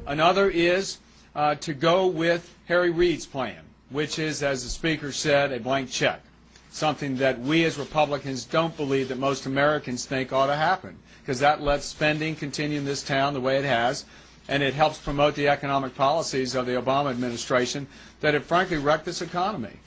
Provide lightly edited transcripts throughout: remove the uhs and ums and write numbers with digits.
Another is to go with Harry Reid's plan, which is, as the Speaker said, a blank check, something that we as Republicans don't believe that most Americans think ought to happen, because that lets spending continue in this town the way it has, and it helps promote the economic policies of the Obama administration that have frankly wrecked this economy.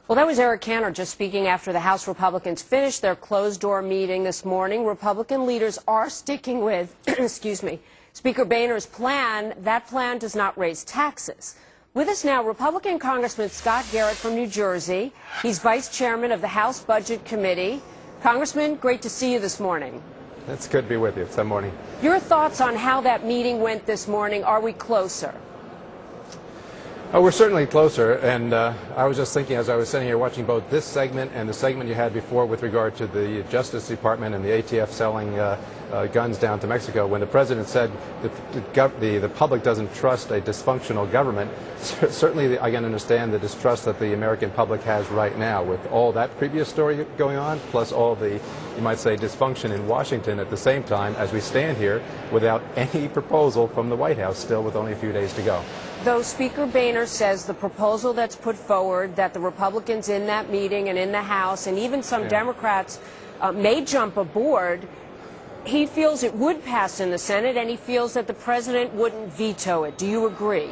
Well, that was Eric Cantor just speaking after the House Republicans finished their closed-door meeting this morning. Republican leaders are sticking with, excuse me, Speaker Boehner's plan. That plan does not raise taxes. With us now, Republican Congressman Scott Garrett from New Jersey. He's vice chairman of the House Budget Committee. Congressman, great to see you this morning. It's good to be with you. It's that morning. Your thoughts on how that meeting went this morning? Are we closer? Oh, we're certainly closer, and I was just thinking as I was sitting here watching both this segment and the segment you had before with regard to the Justice Department and the ATF selling guns down to Mexico, when the President said that the public doesn't trust a dysfunctional government. Certainly I can understand the distrust that the American public has right now with all that previous story going on, plus all the, you might say, dysfunction in Washington at the same time as we stand here without any proposal from the White House, still with only a few days to go. Though Speaker Boehner says the proposal that's put forward, that the Republicans in that meeting and in the House and even some Democrats may jump aboard, he feels it would pass in the Senate, and he feels that the President wouldn't veto it. Do you agree?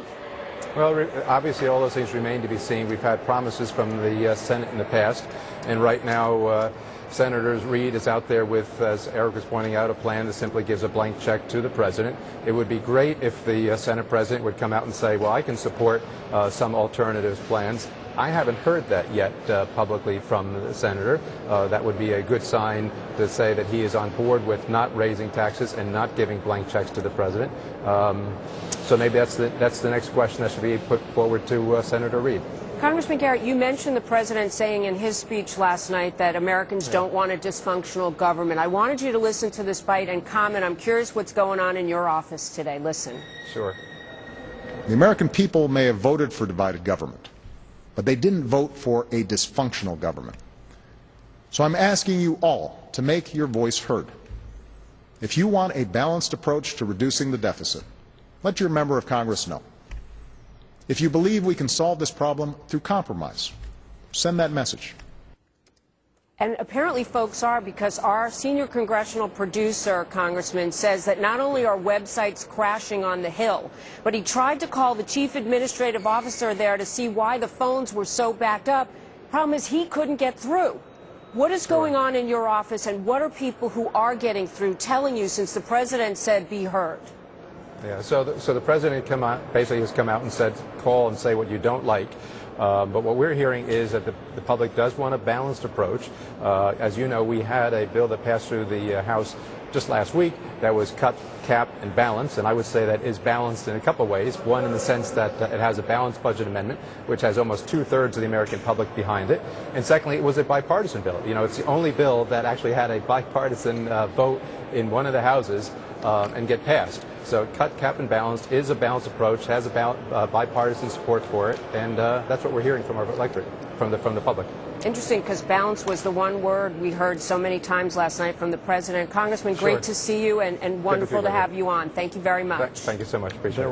Well, obviously all those things remain to be seen. We've had promises from the Senate in the past, and right now Senator Reid is out there with, as Eric was pointing out, a plan that simply gives a blank check to the President. It would be great if the Senate President would come out and say, well, I can support some alternative plans. I haven't heard that yet publicly from the Senator. That would be a good sign to say that he is on board with not raising taxes and not giving blank checks to the President. So maybe that's the next question that should be put forward to Senator Reid. Congressman Garrett, you mentioned the President saying in his speech last night that Americans don't want a dysfunctional government. I wanted you to listen to this bite and comment. I'm curious what's going on in your office today. Listen. Sure. The American people may have voted for divided government, but they didn't vote for a dysfunctional government. So I'm asking you all to make your voice heard. If you want a balanced approach to reducing the deficit, let your member of Congress know. If you believe we can solve this problem through compromise, send that message. And apparently folks are, because our senior congressional producer, Congressman, says that not only are websites crashing on the Hill, but he tried to call the chief administrative officer there to see why the phones were so backed up. Problem is he couldn't get through. What is going on in your office, and what are people who are getting through telling you since the President said be heard? Yeah, so the President basically has come out and said, call and say what you don't like. But what we're hearing is that the public does want a balanced approach. As you know, we had a bill that passed through the House just last week that was cut, cap, and balance, and I would say that is balanced in a couple of ways. One, in the sense that it has a balanced budget amendment, which has almost two-thirds of the American public behind it. And secondly, it was a bipartisan bill. You know, it's the only bill that actually had a bipartisan vote in one of the houses and get passed. So cut, cap, and balanced is a balanced approach, has a bipartisan support for it, and that's what we're hearing from our electorate, from the public. Interesting, because balance was the one word we heard so many times last night from the President. Congressman, great to see you, and wonderful to have you on. Thank you very much. Thank you so much. Appreciate it.